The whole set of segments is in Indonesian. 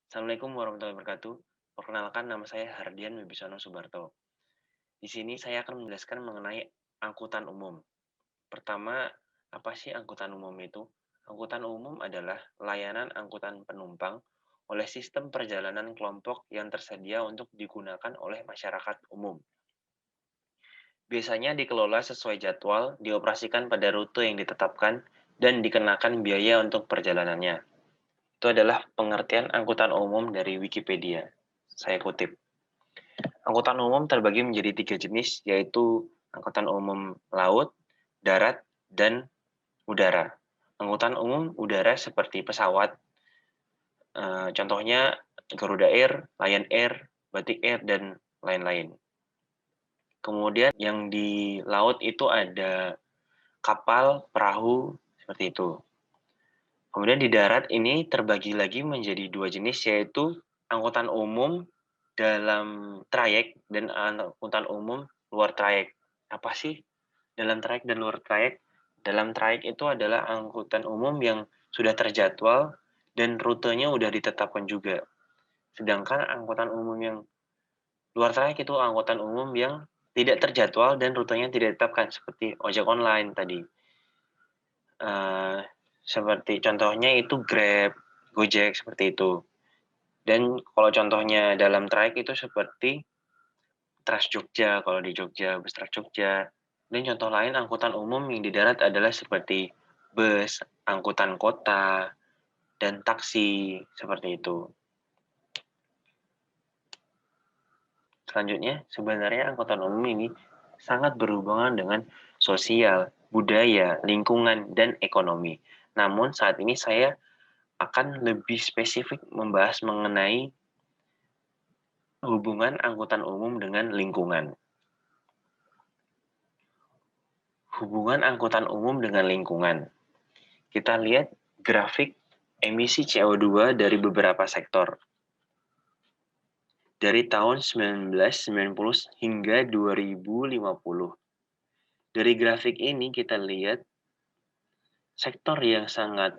Assalamualaikum warahmatullahi wabarakatuh. Perkenalkan nama saya Hardian Wibisono Subarto. Di sini saya akan menjelaskan mengenai angkutan umum. Pertama, apa sih angkutan umum itu? Angkutan umum adalah layanan angkutan penumpang oleh sistem perjalanan kelompok yang tersedia untuk digunakan oleh masyarakat umum. Biasanya dikelola sesuai jadwal, dioperasikan pada rute yang ditetapkan, dan dikenakan biaya untuk perjalanannya. Itu adalah pengertian angkutan umum dari Wikipedia. Saya kutip. Angkutan umum terbagi menjadi tiga jenis, yaitu angkutan umum laut, darat, dan udara. Angkutan umum udara seperti pesawat, contohnya Garuda Air, Lion Air, Batik Air, dan lain-lain. Kemudian yang di laut itu ada kapal, perahu, seperti itu. Kemudian di darat ini terbagi lagi menjadi dua jenis, yaitu angkutan umum dalam trayek dan angkutan umum luar trayek. Apa sih dalam trayek dan luar trayek? Dalam trayek itu adalah angkutan umum yang sudah terjadwal dan rutenya udah ditetapkan juga. Sedangkan angkutan umum yang luar trayek itu angkutan umum yang tidak terjadwal dan rutenya tidak ditetapkan seperti ojek online tadi. Seperti contohnya itu Grab, Gojek seperti itu. Dan kalau contohnya dalam trayek itu seperti Trans Jogja, kalau di Jogja, bus Trans Jogja. Dan contoh lain angkutan umum yang di darat adalah seperti bus, angkutan kota, dan taksi, seperti itu. Selanjutnya, sebenarnya angkutan umum ini sangat berhubungan dengan sosial, budaya, lingkungan, dan ekonomi. Namun saat ini saya akan lebih spesifik membahas mengenai hubungan angkutan umum dengan lingkungan. Hubungan angkutan umum dengan lingkungan. Kita lihat grafik emisi CO2 dari beberapa sektor. Dari tahun 1990 hingga 2050. Dari grafik ini kita lihat sektor yang sangat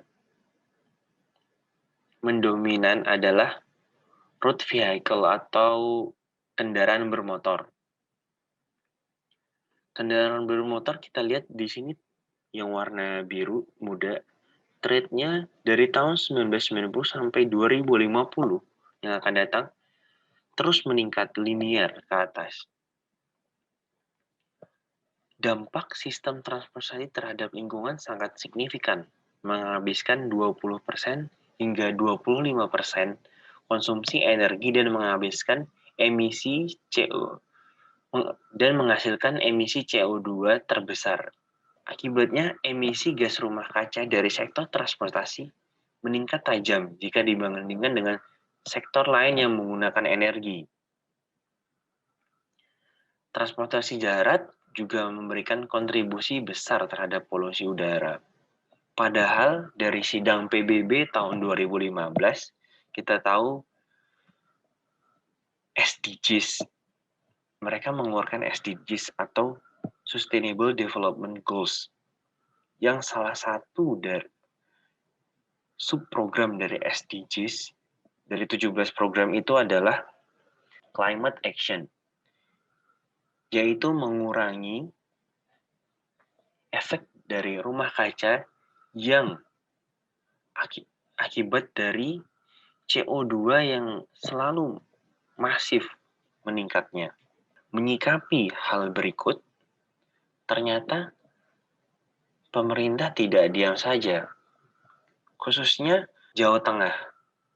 mendominan adalah road vehicle atau kendaraan bermotor. Kendaraan bermotor kita lihat di sini yang warna biru muda, trade-nya dari tahun 1990 sampai 2050 yang akan datang terus meningkat linear ke atas. Dampak sistem transportasi terhadap lingkungan sangat signifikan, menghabiskan 20% hingga 25% konsumsi energi dan menghabiskan emisi CO dan menghasilkan emisi CO2 terbesar. Akibatnya, emisi gas rumah kaca dari sektor transportasi meningkat tajam jika dibandingkan dengan sektor lain yang menggunakan energi. Transportasi darat juga memberikan kontribusi besar terhadap polusi udara. Padahal dari sidang PBB tahun 2015, kita tahu SDGs. Mereka mengeluarkan SDGs atau Sustainable Development Goals, yang salah satu dari subprogram dari SDGs, dari 17 program itu adalah Climate Action, yaitu mengurangi efek dari rumah kaca yang akibat dari CO2 yang selalu masif meningkatnya. Menyikapi hal berikut, ternyata pemerintah tidak diam saja, khususnya Jawa Tengah.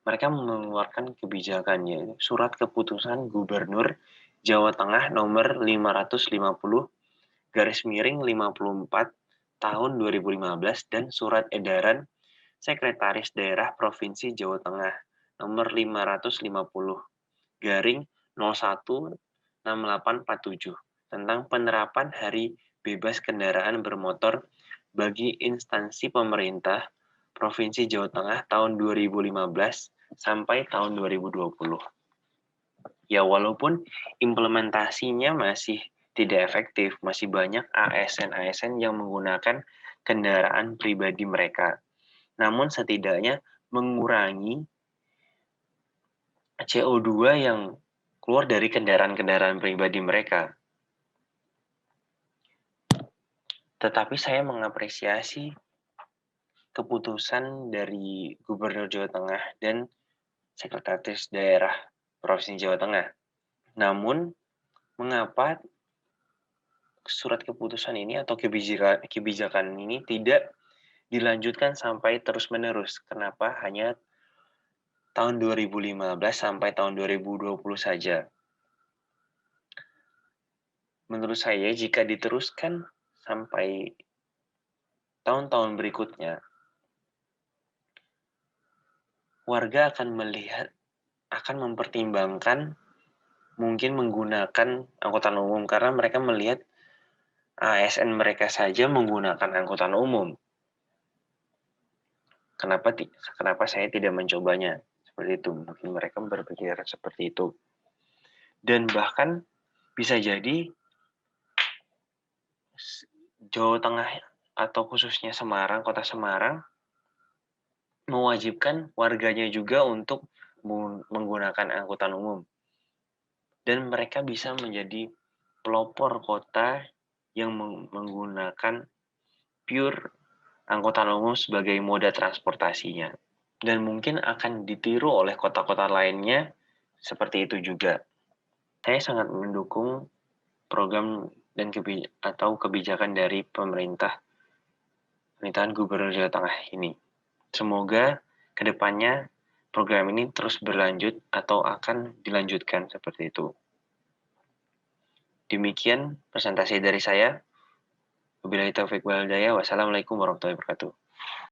Mereka mengeluarkan kebijakannya, surat keputusan Gubernur Jawa Tengah nomor 550 garis miring 54 tahun 2015 dan surat edaran Sekretaris Daerah Provinsi Jawa Tengah nomor 550 garing 016847 tentang penerapan hari bebas kendaraan bermotor bagi instansi pemerintah Provinsi Jawa Tengah tahun 2015 sampai tahun 2020. Ya, walaupun implementasinya masih tidak efektif, masih banyak ASN-ASN yang menggunakan kendaraan pribadi mereka. Namun setidaknya mengurangi CO2 yang keluar dari kendaraan-kendaraan pribadi mereka. Tetapi saya mengapresiasi keputusan dari Gubernur Jawa Tengah dan Sekretaris Daerah Provinsi Jawa Tengah. Namun, mengapa surat keputusan ini atau kebijakan ini tidak dilanjutkan sampai terus-menerus? Kenapa hanya tahun 2015 sampai tahun 2020 saja? Menurut saya, jika diteruskan sampai tahun-tahun berikutnya, warga akan mempertimbangkan mungkin menggunakan angkutan umum karena mereka melihat ASN mereka saja menggunakan angkutan umum. Kenapa saya tidak mencobanya? Seperti itu. Mungkin mereka berpikir seperti itu. Dan bahkan bisa jadi Jawa Tengah atau khususnya Semarang, Kota Semarang, mewajibkan warganya juga untuk menggunakan angkutan umum. Dan mereka bisa menjadi pelopor kota yang menggunakan pure angkutan umum sebagai moda transportasinya. Dan mungkin akan ditiru oleh kota-kota lainnya seperti itu juga. Saya sangat mendukung program dan kebijakan dari pemerintahan Gubernur Jawa Tengah ini. Semoga kedepannya program ini terus berlanjut atau akan dilanjutkan seperti itu. Demikian presentasi dari saya. Wabillahi taufiq wal hidayah. Wassalamualaikum warahmatullahi wabarakatuh.